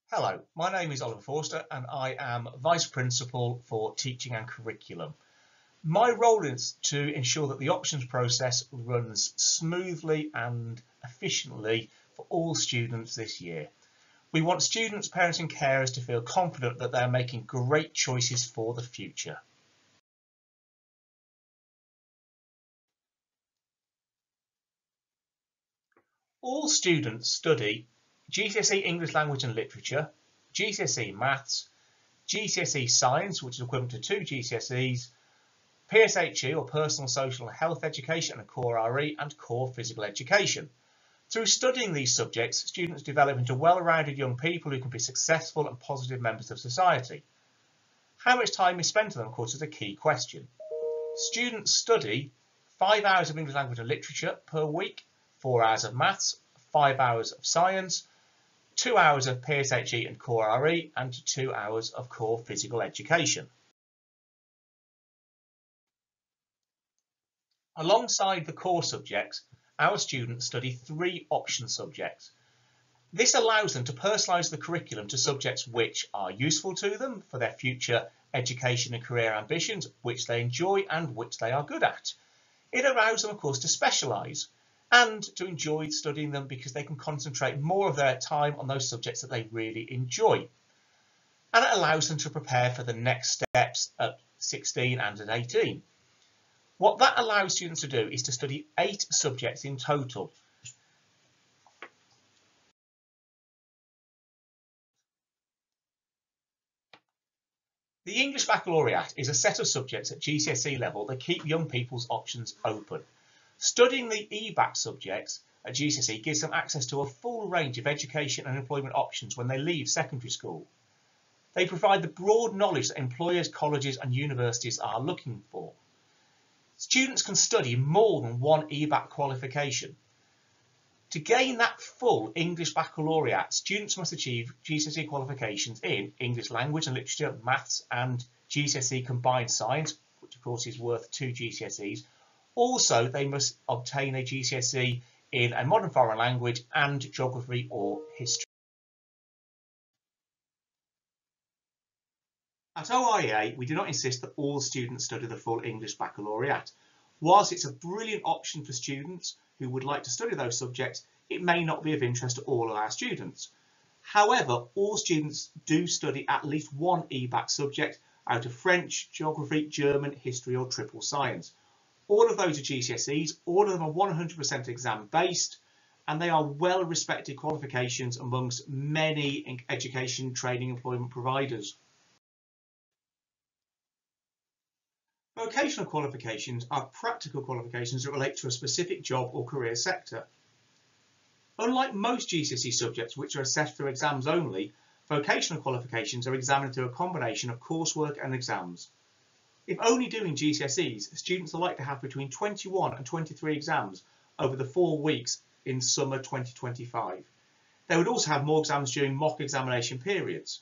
Hello, my name is Oliver Forster and I am Vice Principal for Teaching and Curriculum. My role is to ensure that the options process runs smoothly and efficiently for all students this year. We want students, parents and carers to feel confident that they are making great choices for the future. All students study GCSE English Language and Literature, GCSE Maths, GCSE Science, which is equivalent to 2 GCSEs, PSHE or Personal, Social and Health Education and Core RE and Core Physical Education. Through studying these subjects, students develop into well-rounded young people who can be successful and positive members of society. How much time is spent on them, of course, is a key question. Students study 5 hours of English Language and Literature per week, 4 hours of Maths, 5 hours of Science, 2 hours of PSHE and Core RE and 2 hours of Core Physical Education. Alongside the core subjects, our students study 3 option subjects. This allows them to personalise the curriculum to subjects which are useful to them for their future education and career ambitions, which they enjoy and which they are good at. It allows them, of course, to specialise and to enjoy studying them because they can concentrate more of their time on those subjects that they really enjoy. And it allows them to prepare for the next steps at 16 and at 18. What that allows students to do is to study 8 subjects in total. The English Baccalaureate is a set of subjects at GCSE level that keep young people's options open. Studying the EBACC subjects at GCSE gives them access to a full range of education and employment options when they leave secondary school. They provide the broad knowledge that employers, colleges and universities are looking for. Students can study more than one EBACC qualification. To gain that full English Baccalaureate, students must achieve GCSE qualifications in English Language and Literature, Maths and GCSE Combined Science, which of course is worth 2 GCSEs. Also, they must obtain a GCSE in a modern foreign language and geography or history. At OIEA, we do not insist that all students study the full English Baccalaureate. Whilst it's a brilliant option for students who would like to study those subjects, it may not be of interest to all of our students. However, all students do study at least one EBACC subject out of French, geography, German, history or triple science. All of those are GCSEs, all of them are 100% exam based, and they are well respected qualifications amongst many education, training, employment providers. Vocational qualifications are practical qualifications that relate to a specific job or career sector. Unlike most GCSE subjects, which are assessed through exams only, vocational qualifications are examined through a combination of coursework and exams. If only doing GCSEs, students are likely to have between 21 and 23 exams over the 4 weeks in summer 2025. They would also have more exams during mock examination periods.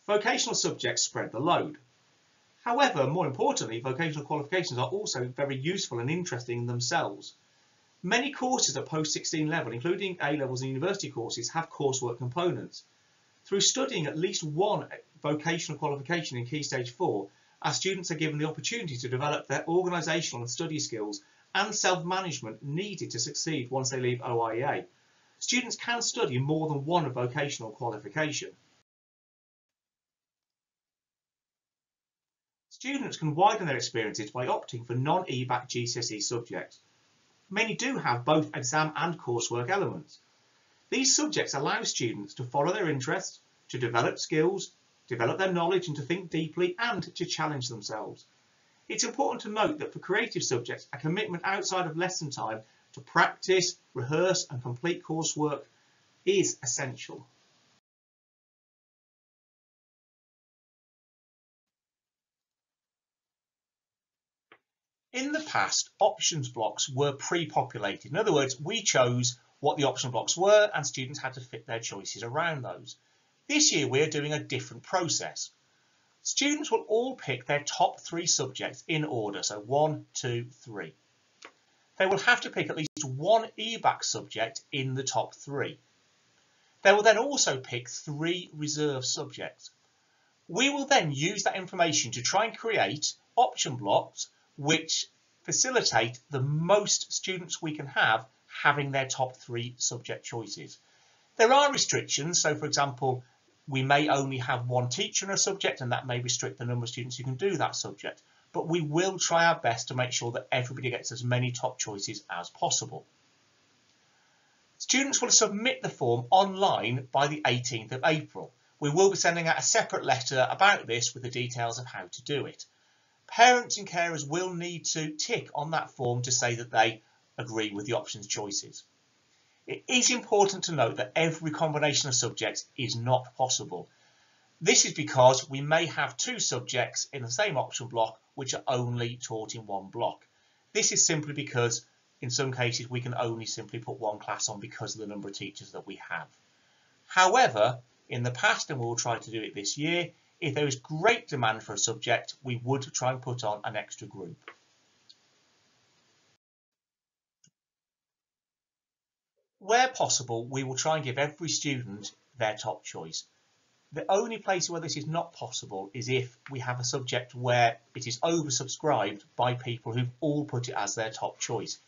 Vocational subjects spread the load. However, more importantly, vocational qualifications are also very useful and interesting in themselves. Many courses at post-16 level, including A-levels and university courses, have coursework components. Through studying at least one vocational qualification in Key Stage 4, our students are given the opportunity to develop their organisational and study skills and self-management needed to succeed once they leave OIEA. Students can study more than one vocational qualification. Students can widen their experiences by opting for non-EBACC GCSE subjects. Many do have both exam and coursework elements. These subjects allow students to follow their interests, to develop skills, develop their knowledge and to think deeply and to challenge themselves. It's important to note that for creative subjects, a commitment outside of lesson time to practice, rehearse and complete coursework is essential. In the past, options blocks were pre-populated. In other words, we chose what the option blocks were and students had to fit their choices around those. This year we are doing a different process. Students will all pick their top 3 subjects in order, so 1, 2, 3. They will have to pick at least one EBACC subject in the top 3. They will then also pick 3 reserve subjects. We will then use that information to try and create option blocks which facilitate the most students we can have having their top 3 subject choices. There are restrictions, so for example, we may only have 1 teacher in a subject and that may restrict the number of students who can do that subject, but we will try our best to make sure that everybody gets as many top choices as possible. Students will submit the form online by the 18th of April. We will be sending out a separate letter about this with the details of how to do it. Parents and carers will need to tick on that form to say that they agree with the options choices. It is important to note that every combination of subjects is not possible. This is because we may have 2 subjects in the same option block which are only taught in 1 block. This is simply because in some cases we can only simply put 1 class on because of the number of teachers that we have. However, in the past, and we'll try to do it this year, if there is great demand for a subject, we would try and put on an extra group. Where possible, we will try and give every student their top choice. The only place where this is not possible is if we have a subject where it is oversubscribed by people who've all put it as their top choice.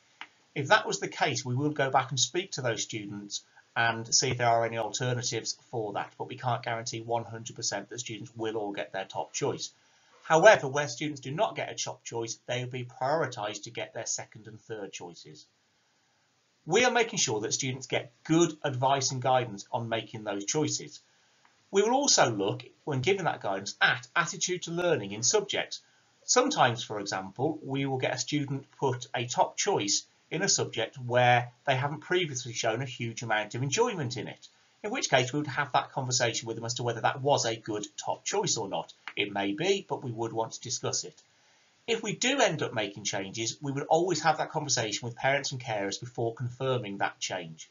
If that was the case, we will go back and speak to those students and see if there are any alternatives for that, but we can't guarantee 100% that students will all get their top choice. However, where students do not get a top choice, they will be prioritised to get their second and third choices. We are making sure that students get good advice and guidance on making those choices. We will also look, when giving that guidance, at attitude to learning in subjects. Sometimes, for example, we will get a student put a top choice in a subject where they haven't previously shown a huge amount of enjoyment in it, in which case we would have that conversation with them as to whether that was a good top choice or not. It may be, but we would want to discuss it. If we do end up making changes, we would always have that conversation with parents and carers before confirming that change.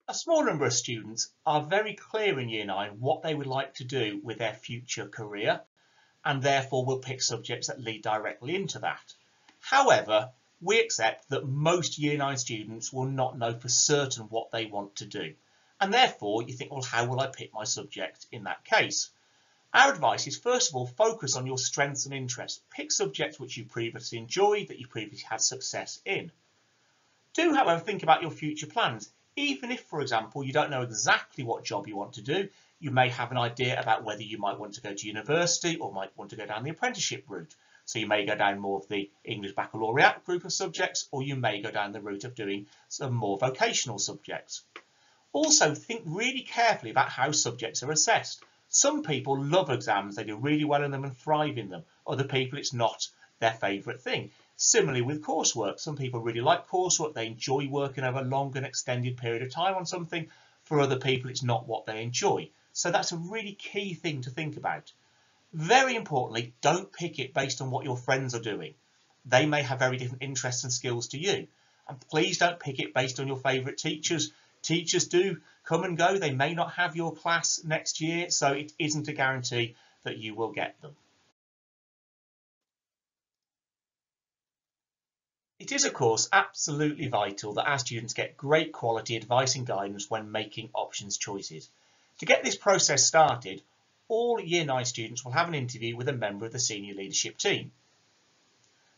A small number of students are very clear in Year 9 what they would like to do with their future career, and therefore will pick subjects that lead directly into that. However, we accept that most Year 9 students will not know for certain what they want to do, and therefore you think, well, how will I pick my subject in that case? Our advice is, first of all, focus on your strengths and interests. Pick subjects which you previously enjoyed, that you previously had success in. Do, however, think about your future plans. Even if, for example, you don't know exactly what job you want to do, you may have an idea about whether you might want to go to university or might want to go down the apprenticeship route. So you may go down more of the English Baccalaureate group of subjects, or you may go down the route of doing some more vocational subjects. Also, think really carefully about how subjects are assessed. Some people love exams, they do really well in them and thrive in them. Other people, it's not their favourite thing. Similarly with coursework, some people really like coursework, they enjoy working over a long and extended period of time on something. For other people, it's not what they enjoy. So that's a really key thing to think about. Very importantly, don't pick it based on what your friends are doing. They may have very different interests and skills to you. And please don't pick it based on your favourite teachers. Teachers do come and go. They may not have your class next year, so it isn't a guarantee that you will get them. It is, of course, absolutely vital that our students get great quality advice and guidance when making options choices. To get this process started, all Year 9 students will have an interview with a member of the senior leadership team.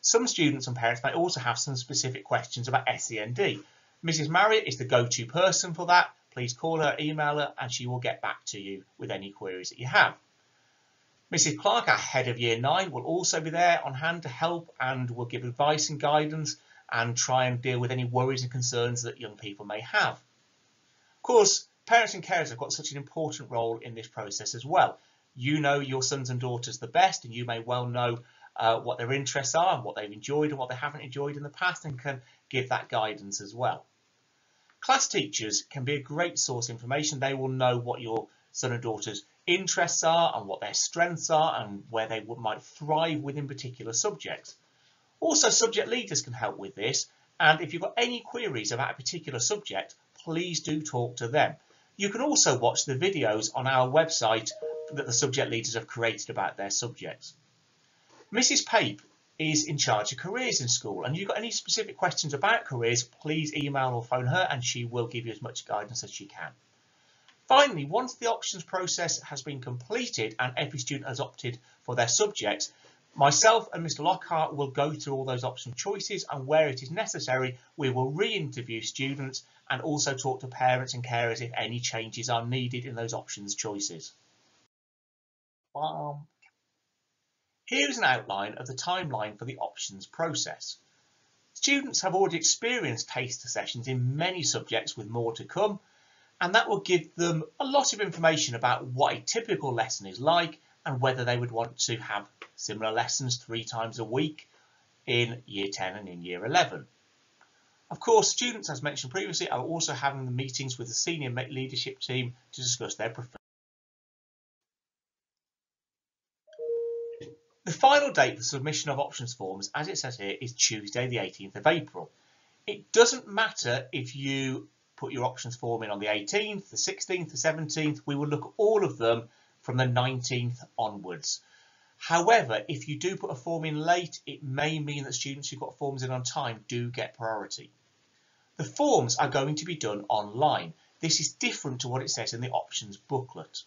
Some students and parents may also have some specific questions about SEND. Mrs. Marriott is the go-to person for that. Please call her, email her, and she will get back to you with any queries that you have. Mrs. Clark, our head of Year 9, will also be there on hand to help and will give advice and guidance and try and deal with any worries and concerns that young people may have. Of course, parents and carers have got such an important role in this process as well. You know your sons and daughters the best, and you may well know what their interests are and what they've enjoyed and what they haven't enjoyed in the past, and can give that guidance as well. Class teachers can be a great source of information. They will know what your son and daughter's interests are and what their strengths are and where they might thrive within particular subjects. Also, subject leaders can help with this, and if you've got any queries about a particular subject, please do talk to them. You can also watch the videos on our website that the subject leaders have created about their subjects. Mrs. Pape is in charge of careers in school, and if you've got any specific questions about careers, please email or phone her and she will give you as much guidance as she can. Finally, once the options process has been completed and every student has opted for their subjects, myself and Mr. Lockhart will go through all those option choices, and where it is necessary, we will re-interview students and also talk to parents and carers if any changes are needed in those options choices. Here is an outline of the timeline for the options process. Students have already experienced taster sessions in many subjects with more to come, and that will give them a lot of information about what a typical lesson is like and whether they would want to have similar lessons 3 times a week in Year 10 and in Year 11. Of course, students, as mentioned previously, are also having the meetings with the senior leadership team to discuss their preferred. The final date for submission of options forms, as it says here, is Tuesday the 18th of April. It doesn't matter if you put your options form in on the 18th, the 16th, the 17th, we will look at all of them from the 19th onwards. However, if you do put a form in late, it may mean that students who got forms in on time do get priority. The forms are going to be done online. This is different to what it says in the options booklet.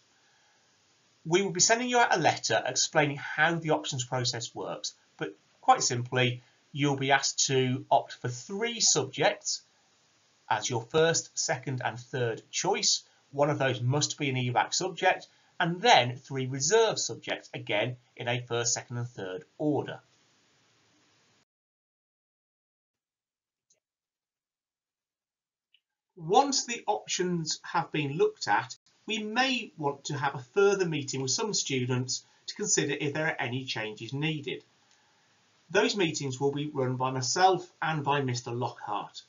We will be sending you out a letter explaining how the options process works, but quite simply, you'll be asked to opt for 3 subjects as your first, second and third choice. One of those must be an EBACC subject, and then 3 reserve subjects, again in a first, second and third order. Once the options have been looked at, we may want to have a further meeting with some students to consider if there are any changes needed. Those meetings will be run by myself and by Mr. Lockhart.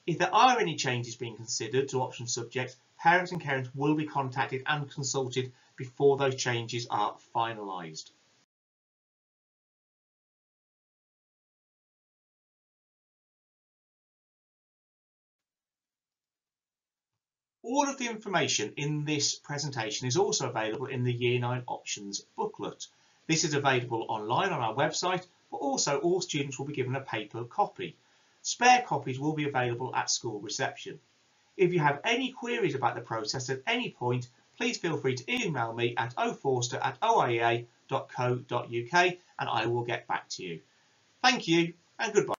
If there are any changes being considered to option subjects, parents and carers will be contacted and consulted before those changes are finalised. All of the information in this presentation is also available in the Year 9 options booklet. This is available online on our website, but also all students will be given a paper copy. Spare copies will be available at school reception. If you have any queries about the process at any point, please feel free to email me at oforster@oiea.co.uk and I will get back to you. Thank you and goodbye.